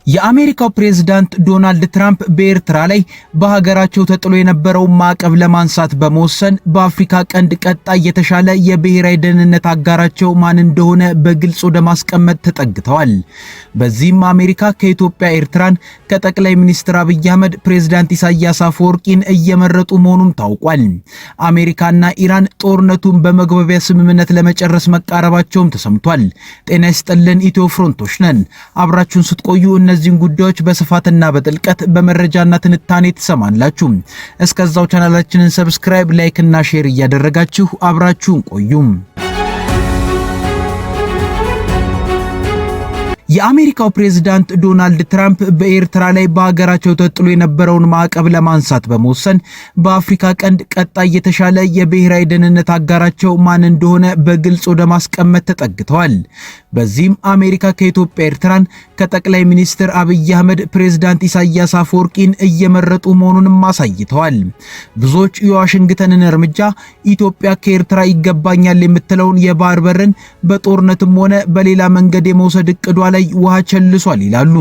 የአሜሪካው ፕሬዝዳንት ዶናልድ ትራምፕ በኤርትራ ላይ በሀገራቸው ተጥሎ የነበረው ማዕቀብ ለማንሳት በመወሰን በአፍሪካ ቀንድ ቀጣይ የተሻለ የብሔራዊ ደህንነት አጋራቸው ማን እንደሆነ በግልጽ ወደ ማስቀመጥ ተጠግተዋል። በዚህም አሜሪካ ከኢትዮጵያ ኤርትራን ከጠቅላይ ሚኒስትር አብይ አህመድ ፕሬዝዳንት ኢሳያስ አፈወርቂን እየመረጡ መሆኑም ታውቋል። አሜሪካና ኢራን ጦርነቱን በመግባቢያ ስምምነት ለመጨረስ መቃረባቸውም ተሰምቷል። ጤና ይስጥልን ኢትዮ ፍሮንቶች ነን። አብራችሁን ስትቆዩ እነዚህን ጉዳዮች በስፋትና በጥልቀት በመረጃና ትንታኔ ተሰማላችሁ። እስከዛው ቻናላችንን ሰብስክራይብ፣ ላይክ እና ሼር እያደረጋችሁ አብራችሁን ቆዩም። የአሜሪካው ፕሬዝዳንት ዶናልድ ትራምፕ በኤርትራ ላይ በሀገራቸው ተጥሎ የነበረውን ማዕቀብ ለማንሳት በመወሰን በአፍሪካ ቀንድ ቀጣይ የተሻለ የብሔራዊ ደህንነት አጋራቸው ማን እንደሆነ በግልጽ ወደ ማስቀመጥ ተጠግተዋል። በዚህም አሜሪካ ከኢትዮጵያ ኤርትራን ከጠቅላይ ሚኒስትር አብይ አህመድ ፕሬዝዳንት ኢሳያስ አፈወርቂን እየመረጡ መሆኑንም አሳይተዋል። ብዙዎች የዋሽንግተንን እርምጃ ኢትዮጵያ ከኤርትራ ይገባኛል የምትለውን የባህር በርን በጦርነትም ሆነ በሌላ መንገድ የመውሰድ እቅዷ ላይ ውሃ ቸልሷል ይላሉ።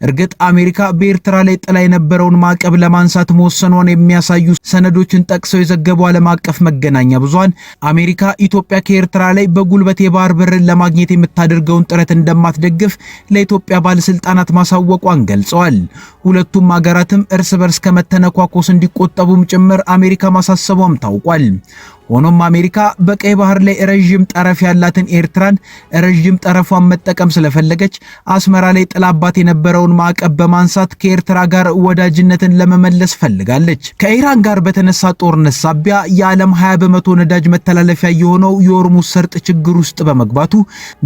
እርግጥ አሜሪካ በኤርትራ ላይ ጥላ የነበረውን ማዕቀብ ለማንሳት መወሰኗን የሚያሳዩ ሰነዶችን ጠቅሰው የዘገቡ ዓለም አቀፍ መገናኛ ብዙሃን አሜሪካ ኢትዮጵያ ከኤርትራ ላይ በጉልበት የባህር በርን ለማግኘት የምታደርገውን ጥረት እንደማትደግፍ ለኢትዮጵያ ባለስልጣናት ማሳወቋን ገልጸዋል። ሁለቱም ሀገራትም እርስ በርስ ከመተነኳኮስ እንዲቆጠቡም ጭምር አሜሪካ ማሳሰቧም ታውቋል። ሆኖም አሜሪካ በቀይ ባህር ላይ ረጅም ጠረፍ ያላትን ኤርትራን ረጅም ጠረፏን መጠቀም ስለፈለገች አስመራ ላይ ጥላባት የነበረውን ማዕቀብ በማንሳት ከኤርትራ ጋር ወዳጅነትን ለመመለስ ፈልጋለች። ከኢራን ጋር በተነሳ ጦርነት ሳቢያ የዓለም 20 በመቶ ነዳጅ መተላለፊያ የሆነው የሆርሙዝ ሰርጥ ችግር ውስጥ በመግባቱ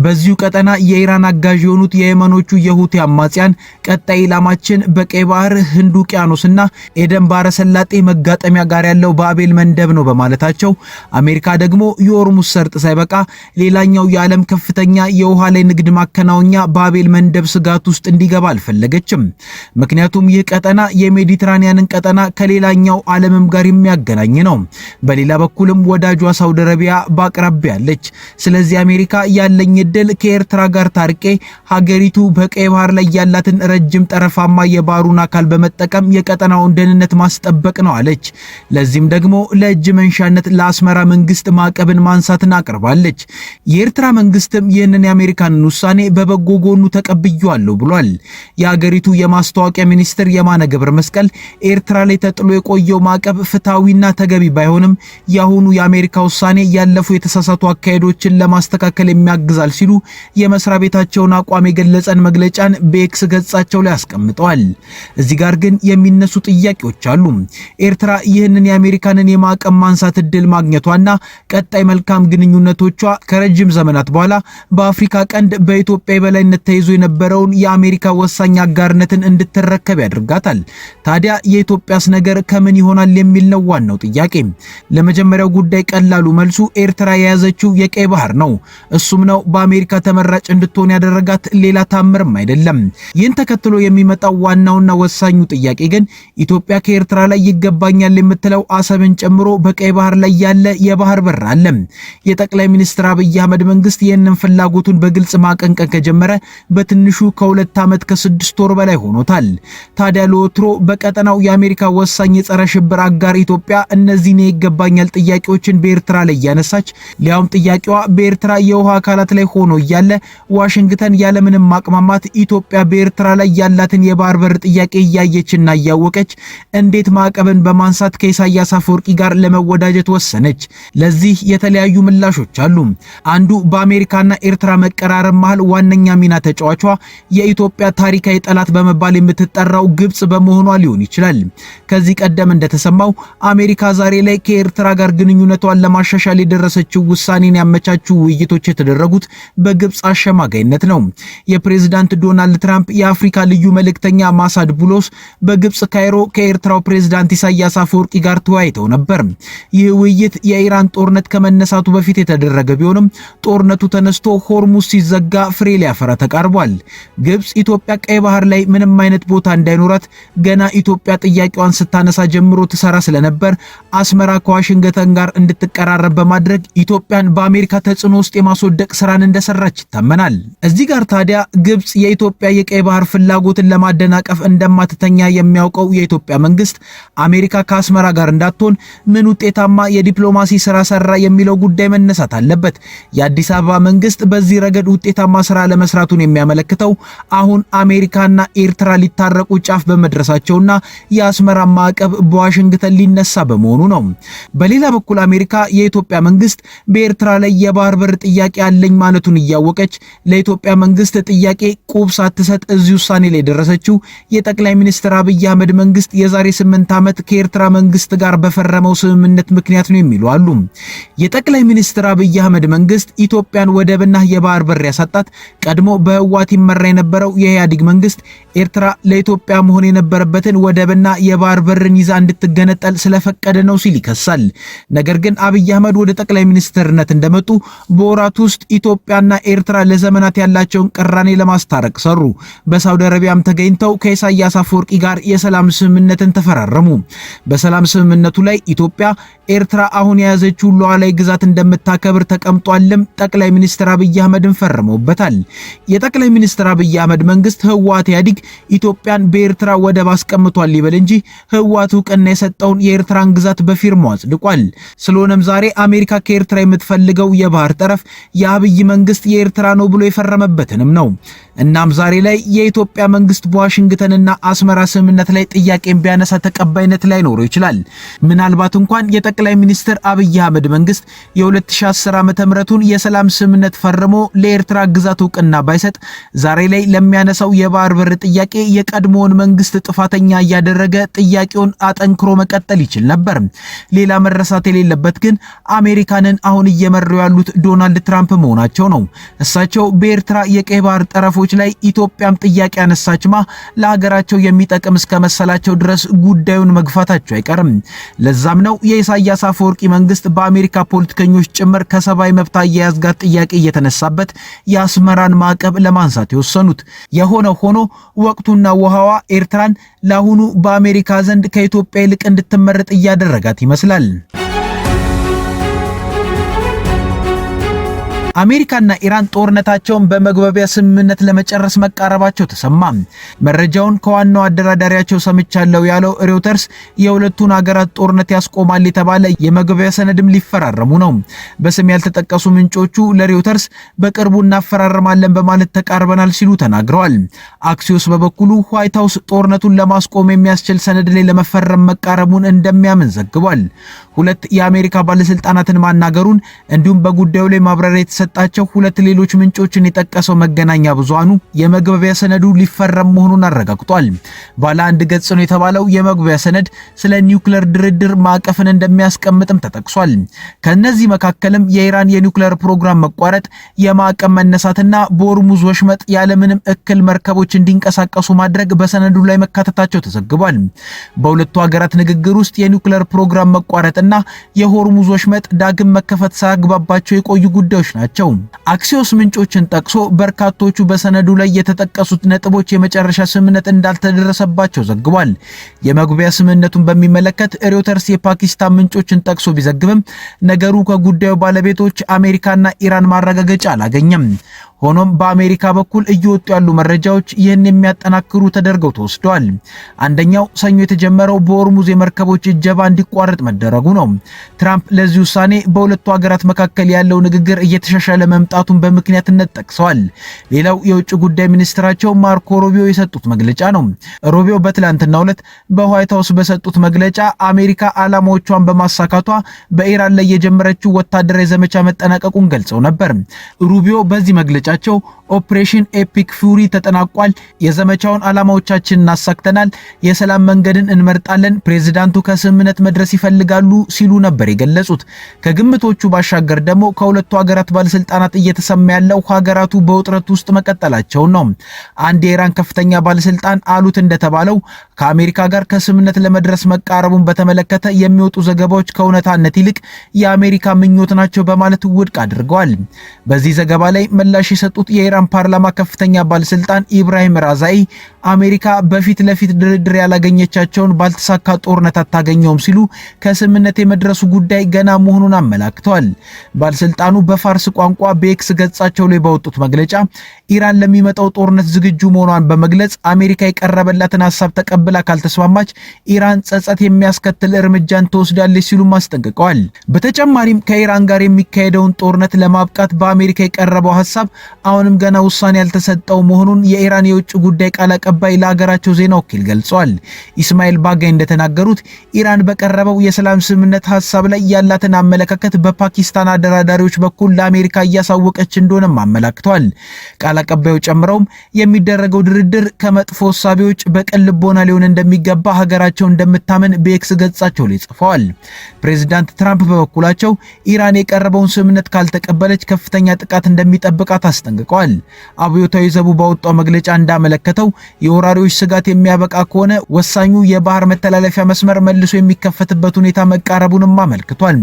በዚሁ ቀጠና የኢራን አጋዥ የሆኑት የየመኖቹ የሁቲ አማጽያን ቀጣይ ኢላማችን በቀይ ባህር፣ ህንድ ውቅያኖስና ኤደን ባህረ ሰላጤ መጋጠሚያ ጋር ያለው ባቤል መንደብ ነው በማለታቸው አሜሪካ ደግሞ የሆርሙዝ ሰርጥ ሳይበቃ ሌላኛው የዓለም ከፍተኛ የውሃ ላይ ንግድ ማከናወኛ ባቤል መንደብ ስጋት ውስጥ እንዲገባ አልፈለገችም። ምክንያቱም ይህ ቀጠና የሜዲትራኒያንን ቀጠና ከሌላኛው ዓለምም ጋር የሚያገናኝ ነው። በሌላ በኩልም ወዳጇ ሳውዲ አረቢያ በአቅራቢያ አለች። ስለዚህ አሜሪካ ያለኝ እድል ከኤርትራ ጋር ታርቄ ሀገሪቱ በቀይ ባህር ላይ ያላትን ረጅም ጠረፋማ የባህሩን አካል በመጠቀም የቀጠናውን ደህንነት ማስጠበቅ ነው አለች። ለዚህም ደግሞ ለእጅ መንሻነት ለአስመራ መንግስት ማዕቀብን ማንሳትን አቅርባለች። የኤርትራ መንግስትም ይህንን የአሜሪካንን ውሳኔ በበጎ ጎኑ ተቀብያለሁ ብሏል። የሀገሪቱ የማስታወቂያ ሚኒስትር የማነ ገብረ መስቀል ኤርትራ ላይ ተጥሎ የቆየው ማዕቀብ ፍትሐዊና ተገቢ ባይሆንም የአሁኑ የአሜሪካ ውሳኔ ያለፉ የተሳሳቱ አካሄዶችን ለማስተካከል የሚያግዛል ሲሉ የመስሪያ ቤታቸውን አቋም የገለጸን መግለጫን በኤክስ ገጻቸው ላይ አስቀምጠዋል። እዚህ ጋር ግን የሚነሱ ጥያቄዎች አሉ። ኤርትራ ይህንን የአሜሪካንን የማዕቀብ ማንሳት እድል ማግኘቷና ቀጣይ መልካም ግንኙነቶቿ ከረጅም ዘመናት በኋላ በአፍሪካ ቀንድ በኢትዮጵያ የበላይነት ተይዞ የነበረውን የአሜሪካ ወሳኝ አጋርነትን እንድትረከብ ያደርጋታል። ታዲያ የኢትዮጵያስ ነገር ከምን ይሆናል የሚል ነው ዋናው ጥያቄ። ለመጀመሪያው ጉዳይ ቀላሉ መልሱ ኤርትራ የያዘችው የቀይ ባህር ነው። እሱም ነው በአሜሪካ ተመራጭ እንድትሆን ያደረጋት፣ ሌላ ታምርም አይደለም። ይህን ተከትሎ የሚመጣው ዋናውና ወሳኙ ጥያቄ ግን ኢትዮጵያ ከኤርትራ ላይ ይገባኛል የምትለው አሰብን ጨምሮ በቀይ ባህር ላይ ያለ የባህር በር አለ። የጠቅላይ ሚኒስትር አብይ አህመድ መንግስት ይህንን ፍላጎቱን በግልጽ ማቀንቀን ከጀመረ በትንሹ ከ2 ዓመት ከ6 ወር በላይ ሆኖታል። ታዲያ ለወትሮ በቀጠናው የአሜሪካ ወሳኝ የጸረ ሽብር አጋር ኢትዮጵያ እነዚህን ይገባኛል ጥያቄዎችን በኤርትራ ላይ ያነሳች፣ ሊያውም ጥያቄዋ በኤርትራ የውሃ አካላት ላይ ሆኖ እያለ ዋሽንግተን ያለምንም ማቅማማት ኢትዮጵያ በኤርትራ ላይ ያላትን የባህር በር ጥያቄ እያየችና እያወቀች እንዴት ማዕቀብን በማንሳት ከኢሳያስ አፈወርቂ ጋር ለመወዳጀት ወሰነች? ለዚህ የተለያዩ ምላሾች አሉ። አንዱ በአሜሪካና ኤርትራ መቀራረብ መሃል ዋነኛ ሚና ተጫዋቿ የኢትዮጵያ ታሪካዊ ጠላት በመባል የምትጠራው ግብጽ በመሆኗ ሊሆን ይችላል። ከዚህ ቀደም እንደተሰማው አሜሪካ ዛሬ ላይ ከኤርትራ ጋር ግንኙነቷን ለማሻሻል የደረሰችው ውሳኔን ያመቻቹ ውይይቶች የተደረጉት በግብጽ አሸማጋይነት ነው። የፕሬዝዳንት ዶናልድ ትራምፕ የአፍሪካ ልዩ መልእክተኛ ማሳድ ቡሎስ በግብጽ ካይሮ ከኤርትራው ፕሬዝዳንት ኢሳያስ አፈወርቂ ጋር ተወያይተው ነበር። ይህ ውይይት የኢራን ጦርነት ከመነሳቱ በፊት የተደረገ ቢሆንም ጦርነቱ ተነስቶ ሆርሙዝ ሲዘጋ ፍሬ ሊያፈራ ተቃርቧል። ግብጽ ኢትዮጵያ ቀይ በቀይ ባህር ላይ ምንም አይነት ቦታ እንዳይኖራት ገና ኢትዮጵያ ጥያቄዋን ስታነሳ ጀምሮ ትሰራ ስለነበር አስመራ ከዋሽንግተን ጋር እንድትቀራረብ በማድረግ ኢትዮጵያን በአሜሪካ ተጽዕኖ ውስጥ የማስወደቅ ስራን እንደሰራች ይታመናል። እዚህ ጋር ታዲያ ግብጽ የኢትዮጵያ የቀይ ባህር ፍላጎትን ለማደናቀፍ እንደማትተኛ የሚያውቀው የኢትዮጵያ መንግስት አሜሪካ ከአስመራ ጋር እንዳትሆን ምን ውጤታማ የዲፕሎማሲ ስራ ሰራ የሚለው ጉዳይ መነሳት አለበት። የአዲስ አበባ መንግስት በዚህ ረገድ ውጤታማ ስራ ለመስራቱን የሚያመለክተው አሁን አሜሪካና ኤርትራ ሊታረቁ ጫፍ በመድረሳቸውና የአስመራ ማዕቀብ በዋሽንግተን ሊነሳ በመሆኑ ነው። በሌላ በኩል አሜሪካ የኢትዮጵያ መንግስት በኤርትራ ላይ የባህር በር ጥያቄ አለኝ ማለቱን እያወቀች ለኢትዮጵያ መንግስት ጥያቄ ቁብ ሳትሰጥ እዚህ ውሳኔ ላይ ደረሰችው የጠቅላይ ሚኒስትር አብይ አህመድ መንግስት የዛሬ 8 ዓመት ከኤርትራ መንግስት ጋር በፈረመው ስምምነት ምክንያት ነው የሚሉ አሉ። የጠቅላይ ሚኒስትር አብይ አህመድ መንግስት ኢትዮጵያን ወደብና የባህር በር ያሳጣት ቀድሞ በህወሓት ይመራ የነበረው የኢህአዴግ መንግስት ኤርትራ ለኢትዮጵያ መሆን የነበረበትን ወደብና የባህር በርን ይዛ እንድትገነጠል ስለፈቀደ ነው ሲል ይከሳል። ነገር ግን አብይ አህመድ ወደ ጠቅላይ ሚኒስትርነት እንደመጡ በወራት ውስጥ ኢትዮጵያና ኤርትራ ለዘመናት ያላቸውን ቅራኔ ለማስታረቅ ሰሩ። በሳውዲ አረቢያም ተገኝተው ከኢሳያስ አፈወርቂ ጋር የሰላም ስምምነትን ተፈራረሙ። በሰላም ስምምነቱ ላይ ኢትዮጵያ ኤርትራ አሁን የያዘችው ሉዓላዊ ግዛት እንደምታከብር ተቀምጧልም ጠቅላይ ሚኒስትር አብይ አህመድን ፈርመውበታል። የጠቅላይ ሚኒስትር አብይ አህመድ መንግስት ህወሓት ኢህአዴግ ኢትዮጵያን በኤርትራ ወደብ አስቀምጧል ይበል እንጂ ህወሓት እውቅና የሰጠውን የኤርትራን ግዛት በፊርማው አጽድቋል። ስለሆነም ዛሬ አሜሪካ ከኤርትራ የምትፈልገው የባህር ጠረፍ የአብይ መንግስት የኤርትራ ነው ብሎ የፈረመበትንም ነው። እናም ዛሬ ላይ የኢትዮጵያ መንግስት በዋሽንግተንና አስመራ ስምምነት ላይ ጥያቄን ቢያነሳ ተቀባይነት ላይኖረው ይችላል። ምናልባት እንኳን የጠቅላይ ሚኒስትር አብይ አህመድ መንግስት የ2010 ዓ.ም የሰላም ስምምነት ፈርሞ ለኤርትራ ግዛት እውቅና ባይሰጥ ዛሬ ላይ ለሚያነሳው የባህር በር ጥያቄ የቀድሞውን መንግስት ጥፋተኛ እያደረገ ጥያቄውን አጠንክሮ መቀጠል ይችል ነበር። ሌላ መረሳት የሌለበት ግን አሜሪካንን አሁን እየመሩ ያሉት ዶናልድ ትራምፕ መሆናቸው ነው። እሳቸው በኤርትራ የቀይ ባህር ጠረፎች ላይ ኢትዮጵያም ጥያቄ ያነሳችማ ለሀገራቸው የሚጠቅም እስከመሰላቸው ድረስ ጉዳዩን መግፋታቸው አይቀርም። ለዛም ነው የኢሳያስ አፈወርቂ መንግስት በአሜሪካ ፖለቲከኞች ጭምር ከሰብአዊ መብት አያያዝ ጋር ጥያቄ እየተነሳበት የአስመራን ማዕቀብ ለማንሳት የወሰኑት። የሆነ ሆኖ ወቅቱና ውሃዋ ኤርትራን ለአሁኑ በአሜሪካ ዘንድ ከኢትዮጵያ ይልቅ እንድትመረጥ እያደረጋት ይመስላል። አሜሪካና ኢራን ጦርነታቸውን በመግባቢያ ስምምነት ለመጨረስ መቃረባቸው ተሰማ። መረጃውን ከዋናው አደራዳሪያቸው ሰምቻለሁ ያለው ሪውተርስ የሁለቱን ሀገራት ጦርነት ያስቆማል የተባለ የመግባቢያ ሰነድም ሊፈራረሙ ነው። በስም ያልተጠቀሱ ምንጮቹ ለሪውተርስ በቅርቡ እናፈራረማለን በማለት ተቃርበናል ሲሉ ተናግረዋል። አክሲዮስ በበኩሉ ዋይት ሃውስ ጦርነቱን ለማስቆም የሚያስችል ሰነድ ላይ ለመፈረም መቃረቡን እንደሚያምን ዘግቧል። ሁለት የአሜሪካ ባለስልጣናትን ማናገሩን እንዲሁም በጉዳዩ ላይ ማብራሪያ የተሰጣቸው ሁለት ሌሎች ምንጮችን የጠቀሰው መገናኛ ብዙሃኑ የመግባቢያ ሰነዱ ሊፈረም መሆኑን አረጋግጧል። ባለ አንድ ገጽ ነው የተባለው የመግባቢያ ሰነድ ስለ ኒውክሌር ድርድር ማዕቀፍን እንደሚያስቀምጥም ተጠቅሷል። ከነዚህ መካከልም የኢራን የኒውክሌር ፕሮግራም መቋረጥ፣ የማዕቀብ መነሳትና በሆርሙዝ ወሽመጥ ያለምንም እክል መርከቦች እንዲንቀሳቀሱ ማድረግ በሰነዱ ላይ መካተታቸው ተዘግቧል። በሁለቱ ሀገራት ንግግር ውስጥ የኒውክሌር ፕሮግራም መቋረጥና የሆርሙዝ ወሽመጥ ዳግም መከፈት ሳያግባባቸው የቆዩ ጉዳዮች ናቸው። አክሲዮስ ምንጮችን ጠቅሶ በርካቶቹ በሰነዱ ላይ የተጠቀሱት ነጥቦች የመጨረሻ ስምምነት እንዳልተደረሰባቸው ዘግቧል። የመግቢያ ስምምነቱን በሚመለከት ሪውተርስ የፓኪስታን ምንጮችን ጠቅሶ ቢዘግብም ነገሩ ከጉዳዩ ባለቤቶች አሜሪካና ኢራን ማረጋገጫ አላገኘም። ሆኖም በአሜሪካ በኩል እየወጡ ያሉ መረጃዎች ይህን የሚያጠናክሩ ተደርገው ተወስደዋል። አንደኛው ሰኞ የተጀመረው በሆርሙዝ የመርከቦች እጀባ እንዲቋረጥ መደረጉ ነው። ትራምፕ ለዚህ ውሳኔ በሁለቱ ሀገራት መካከል ያለው ንግግር እየተሻሻለ መምጣቱን በምክንያትነት ጠቅሰዋል። ሌላው የውጭ ጉዳይ ሚኒስትራቸው ማርኮ ሩቢዮ የሰጡት መግለጫ ነው። ሩቢዮ በትላንትናው ዕለት በዋይት ሃውስ በሰጡት መግለጫ አሜሪካ ዓላማዎቿን በማሳካቷ በኢራን ላይ የጀመረችው ወታደራዊ ዘመቻ መጠናቀቁን ገልጸው ነበር። ሩቢዮ በዚህ መግለጫ ኦፕሬሽን ኤፒክ ፉሪ ተጠናቋል፣ የዘመቻውን ዓላማዎቻችንን እናሳክተናል፣ የሰላም መንገድን እንመርጣለን፣ ፕሬዝዳንቱ ከስምምነት መድረስ ይፈልጋሉ ሲሉ ነበር የገለጹት። ከግምቶቹ ባሻገር ደግሞ ከሁለቱ ሀገራት ባለስልጣናት እየተሰማ ያለው ሀገራቱ በውጥረት ውስጥ መቀጠላቸው ነው። አንድ የኢራን ከፍተኛ ባለስልጣን አሉት እንደተባለው ከአሜሪካ ጋር ከስምምነት ለመድረስ መቃረቡን በተመለከተ የሚወጡ ዘገባዎች ከእውነታነት ይልቅ የአሜሪካ ምኞት ናቸው በማለት ውድቅ አድርገዋል። በዚህ ዘገባ ላይ ምላሽ የሰጡት የኢራን የኢራን ፓርላማ ከፍተኛ ባለስልጣን ኢብራሂም ራዛኢ አሜሪካ በፊት ለፊት ድርድር ያላገኘቻቸውን ባልተሳካ ጦርነት አታገኘውም ሲሉ ከስምምነት የመድረሱ ጉዳይ ገና መሆኑን አመላክተዋል። ባለስልጣኑ በፋርስ ቋንቋ በኤክስ ገጻቸው ላይ ባወጡት መግለጫ ኢራን ለሚመጣው ጦርነት ዝግጁ መሆኗን በመግለጽ አሜሪካ የቀረበላትን ሐሳብ ተቀብላ ካልተስማማች ኢራን ጸጸት የሚያስከትል እርምጃን ትወስዳለች ሲሉ አስጠንቅቀዋል። በተጨማሪም ከኢራን ጋር የሚካሄደውን ጦርነት ለማብቃት በአሜሪካ የቀረበው ሐሳብ አሁንም ገና ውሳኔ ያልተሰጠው መሆኑን የኢራን የውጭ ጉዳይ ቃል አቀባይ ለሀገራቸው ዜና ወኪል ገልጿል። ኢስማኤል ባጋይ እንደተናገሩት ኢራን በቀረበው የሰላም ስምምነት ሐሳብ ላይ ያላትን አመለካከት በፓኪስታን አደራዳሪዎች በኩል ለአሜሪካ እያሳወቀች እንደሆነም አመላክተዋል። ቃል አቀባዩ ጨምረውም የሚደረገው ድርድር ከመጥፎ ሐሳቢዎች በቅን ልቦና ሊሆን እንደሚገባ ሀገራቸው እንደምታመን በኤክስ ገጻቸው ላይ ጽፈዋል። ፕሬዝዳንት ትራምፕ በበኩላቸው ኢራን የቀረበውን ስምምነት ካልተቀበለች ከፍተኛ ጥቃት እንደሚጠብቃት አስጠንቅቀዋል። አብዮታዊ ዘቡ ባወጣው መግለጫ እንዳመለከተው የወራሪዎች ስጋት የሚያበቃ ከሆነ ወሳኙ የባህር መተላለፊያ መስመር መልሶ የሚከፈትበት ሁኔታ መቃረቡንም አመልክቷል።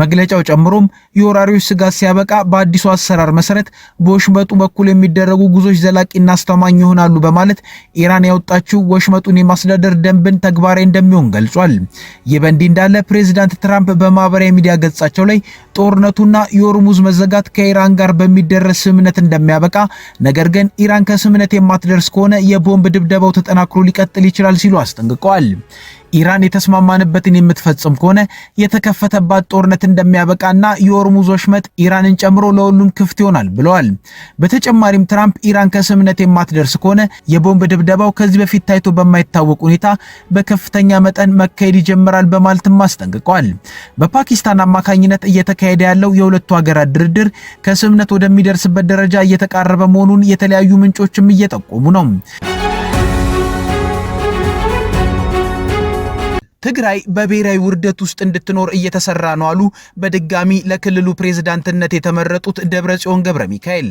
መግለጫው ጨምሮም የወራሪዎች ስጋት ሲያበቃ በአዲሱ አሰራር መሰረት በወሽመጡ በኩል የሚደረጉ ጉዞዎች ዘላቂና አስተማማኝ ይሆናሉ በማለት ኢራን ያወጣችው ወሽመጡን የማስተዳደር ደንብን ተግባራዊ እንደሚሆን ገልጿል። ይህ በእንዲህ እንዳለ ፕሬዝዳንት ትራምፕ በማህበራዊ ሚዲያ ገጻቸው ላይ ጦርነቱና የሆርሙዝ መዘጋት ከኢራን ጋር በሚደረስ ስምምነት እንደሚያበቃ፣ ነገር ግን ኢራን ከስምምነት የማትደርስ ከሆነ የቦምብ ድብደባው ተጠናክሮ ሊቀጥል ይችላል ሲሉ አስጠንቅቀዋል። ኢራን የተስማማንበትን የምትፈጽም ከሆነ የተከፈተባት ጦርነት እንደሚያበቃና የሆርሙዝ ወሽመጥ ኢራንን ጨምሮ ለሁሉም ክፍት ይሆናል ብለዋል። በተጨማሪም ትራምፕ ኢራን ከስምምነት የማትደርስ ከሆነ የቦምብ ድብደባው ከዚህ በፊት ታይቶ በማይታወቅ ሁኔታ በከፍተኛ መጠን መካሄድ ይጀምራል በማለትም አስጠንቅቀዋል። በፓኪስታን አማካኝነት እየተካሄደ ያለው የሁለቱ ሀገራት ድርድር ከስምምነት ወደሚደርስበት ደረጃ እየተቃረበ መሆኑን የተለያዩ ምንጮችም እየጠቆሙ ነው። ትግራይ በብሔራዊ ውርደት ውስጥ እንድትኖር እየተሰራ ነው አሉ በድጋሚ ለክልሉ ፕሬዝዳንትነት የተመረጡት ደብረጽዮን ገብረ ሚካኤል።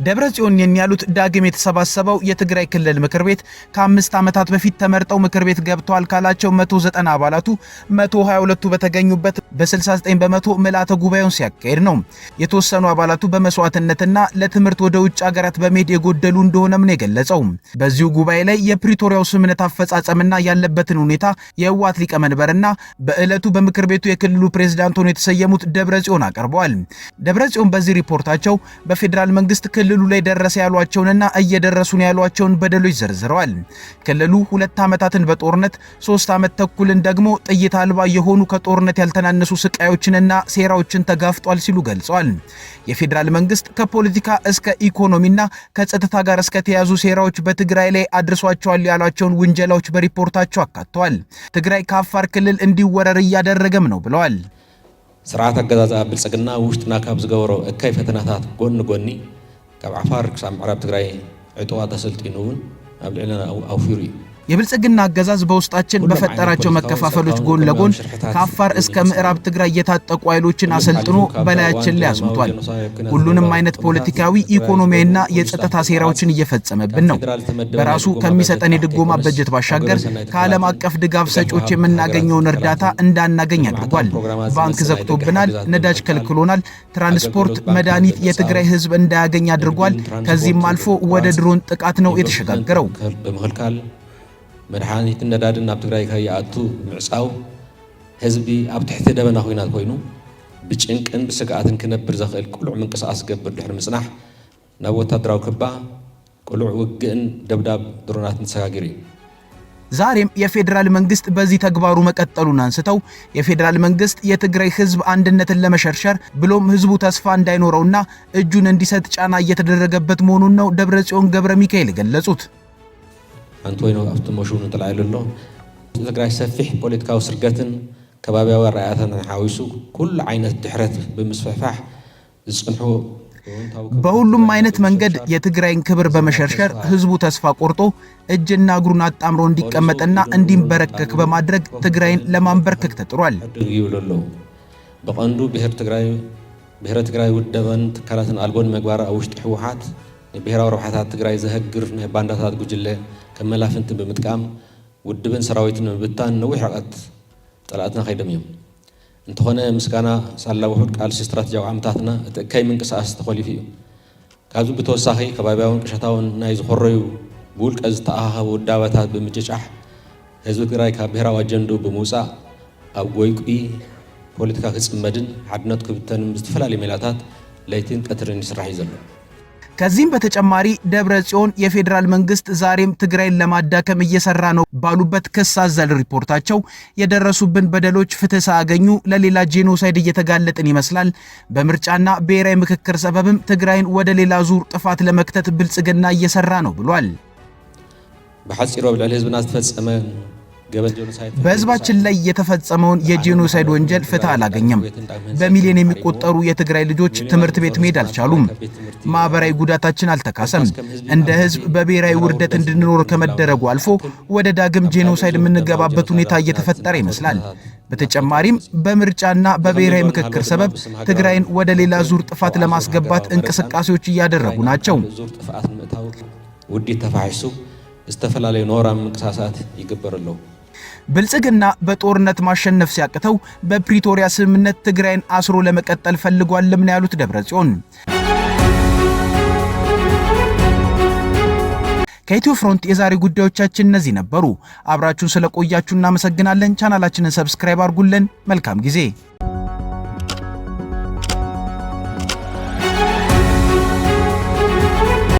ደብረጽዮን ያሉት ዳግም የተሰባሰበው የትግራይ ክልል ምክር ቤት ከ5 ዓመታት በፊት ተመርጠው ምክር ቤት ገብተዋል ካላቸው 190 አባላቱ 122ቱ በተገኙበት በ69 በመቶ ምልዓተ ጉባኤውን ሲያካሄድ ነው። የተወሰኑ አባላቱ በመስዋዕትነትና ለትምህርት ወደ ውጭ ሀገራት በመሄድ የጎደሉ እንደሆነም ነው የገለጸው። በዚሁ ጉባኤ ላይ የፕሪቶሪያው ስምምነት አፈጻጸምና ያለበትን ሁኔታ የህወሓት መንበርና በእለቱ በምክር ቤቱ የክልሉ ፕሬዝዳንት ሆነው የተሰየሙት ደብረጽዮን አቀርበዋል። ደብረጽዮን በዚህ ሪፖርታቸው በፌዴራል መንግስት ክልሉ ላይ ደረሰ ያሏቸውንና እየደረሱ ነው ያሏቸውን በደሎች ዘርዝረዋል። ክልሉ 2 ዓመታትን በጦርነት 3 ዓመት ተኩልን ደግሞ ጥይት አልባ የሆኑ ከጦርነት ያልተናነሱ ስቃዮችንና ሴራዎችን ተጋፍጧል ሲሉ ገልጸዋል። የፌዴራል መንግስት ከፖለቲካ እስከ ኢኮኖሚና ከጸጥታ ጋር እስከ ተያዙ ሴራዎች በትግራይ ላይ አድርሷቸዋል ያሏቸውን ውንጀላዎች በሪፖርታቸው አካተዋል። ትግራይ አፋር ክልል እንዲወረር እያደረገም ነው ብለዋል። ስርዓት አገዛዝ ብልጽግና ውሽጥና ካብ ዝገበሮ እካይ ፈተናታት ጎን ጎኒ ካብ ዓፋር ክሳብ ምዕራብ ትግራይ ዕጡዋ ተሰልጢኑውን ኣብ ልዕልና ኣውፊሩ እዩ። የብልጽግና አገዛዝ በውስጣችን በፈጠራቸው መከፋፈሎች ጎን ለጎን ከአፋር እስከ ምዕራብ ትግራይ የታጠቁ ኃይሎችን አሰልጥኖ በላያችን ላይ አዝምቷል። ሁሉንም አይነት ፖለቲካዊ፣ ኢኮኖሚያዊና የጸጥታ ሴራዎችን እየፈጸመብን ነው። በራሱ ከሚሰጠን የድጎማ በጀት ባሻገር ከዓለም አቀፍ ድጋፍ ሰጪዎች የምናገኘውን እርዳታ እንዳናገኝ አድርጓል። ባንክ ዘግቶብናል፣ ነዳጅ ከልክሎናል፣ ትራንስፖርት፣ መድኃኒት የትግራይ ህዝብ እንዳያገኝ አድርጓል። ከዚህም አልፎ ወደ ድሮን ጥቃት ነው የተሸጋገረው። መድኃኒት ነዳድን ናብ ትግራይ ከይኣቱ ምዕፃው ህዝቢ ኣብ ትሕቲ ደበና ኩናት ኮይኑ ብጭንቅን ብስግኣትን ክነብር ዘኽእል ቁልዕ ምንቅስቃስ ዝገብር ድሕሪ ምጽናሕ ናብ ወታደራዊ ክባ ቁልዕ ውግእን ደብዳብ ድሮናትን ተሰጋጊሩ እዩ። ዛሬም የፌዴራል መንግስት በዚህ ተግባሩ መቀጠሉን አንስተው የፌዴራል መንግስት የትግራይ ህዝብ አንድነትን ለመሸርሸር ብሎም ህዝቡ ተስፋ እንዳይኖረውና እጁን እንዲሰጥ ጫና እየተደረገበት መሆኑን ነው ደብረጽዮን ገብረ ሚካኤል ገለጹት። አንተ ወይኖ ኣብቲ ሞሽን ተላዕልሎ ትግራይ ሰፊሕ ፖለቲካዊ ስርገትን ከባቢያዊ ራእያትን ሓዊሱ ኩሉ ዓይነት ድሕረት ብምስፍሕፋሕ ዝጽንሑ በሁሉም አይነት መንገድ የትግራይን ክብር በመሸርሸር ህዝቡ ተስፋ ቆርጦ እጅና እግሩን አጣምሮ እንዲቀመጥና እንዲንበረከክ በማድረግ ትግራይን ለማንበርከክ ተጥሯል። በቀንዱ ብሔረ ትግራይ ውደበን ትካላትን አልቦን መግባር ውሽጢ ህወሓት ብሔራዊ ረብሓታት ትግራይ ዘህግር ናይ ባንዳታት ጉጅለ ከመላፍንቲ ብምጥቃም ውድብን ሰራዊትን ብምብታን ነዊሕ ርሕቀት ጠላእትና ከይዶም እዮም። እንተኾነ ምስጋና ሳላ ውሑድ ቃልሲ ስትራቴጂያዊ ዓምታትና እቲ እካይ ምንቅስቃስ ተኸሊፉ እዩ። ካብዚ ብተወሳኺ ከባቢያውን ቅሸታውን ናይ ዝኮረዩ ብውልቀ ዝተኣኻኸቡ ውዳበታት ብምጭጫሕ ህዝቢ ትግራይ ካብ ብሔራዊ ኣጀንድኡ ብምውፃእ ኣብ ጎይቁ ፖለቲካ ክጽመድን ሓድነት ክብተንን ዝተፈላለዩ ሜላታት ለይትን ቀትርን ይስራሕ እዩ ዘሎ። ከዚህም በተጨማሪ ደብረ ጽዮን የፌዴራል መንግስት ዛሬም ትግራይን ለማዳከም እየሰራ ነው ባሉበት ክስ አዘል ሪፖርታቸው የደረሱብን በደሎች ፍትህ ሳያገኙ ለሌላ ጄኖሳይድ እየተጋለጥን ይመስላል፣ በምርጫና ብሔራዊ ምክክር ሰበብም ትግራይን ወደ ሌላ ዙር ጥፋት ለመክተት ብልጽግና እየሰራ ነው ብሏል። በሐጺሮ ብለል ህዝብና ዝተፈጸመ በህዝባችን ላይ የተፈጸመውን የጄኖሳይድ ወንጀል ፍትህ አላገኘም። በሚሊዮን የሚቆጠሩ የትግራይ ልጆች ትምህርት ቤት መሄድ አልቻሉም። ማህበራዊ ጉዳታችን አልተካሰም። እንደ ህዝብ በብሔራዊ ውርደት እንድንኖር ከመደረጉ አልፎ ወደ ዳግም ጄኖሳይድ የምንገባበት ሁኔታ እየተፈጠረ ይመስላል። በተጨማሪም በምርጫና በብሔራዊ ምክክር ሰበብ ትግራይን ወደ ሌላ ዙር ጥፋት ለማስገባት እንቅስቃሴዎች እያደረጉ ናቸው። ውዲት ተፋሒሱ ዝተፈላለዩ ኖራም እንቅስቃሴات ይገበረለው። ብልጽግና በጦርነት ማሸነፍ ሲያቅተው በፕሪቶሪያ ስምምነት ትግራይን አስሮ ለመቀጠል ፈልጓልም ነው ያሉት ደብረጽዮን። ከኢትዮ ፍሮንት የዛሬ ጉዳዮቻችን እነዚህ ነበሩ። አብራችሁን ስለቆያችሁ እናመሰግናለን። ቻናላችንን ሰብስክራይብ አድርጉልን። መልካም ጊዜ።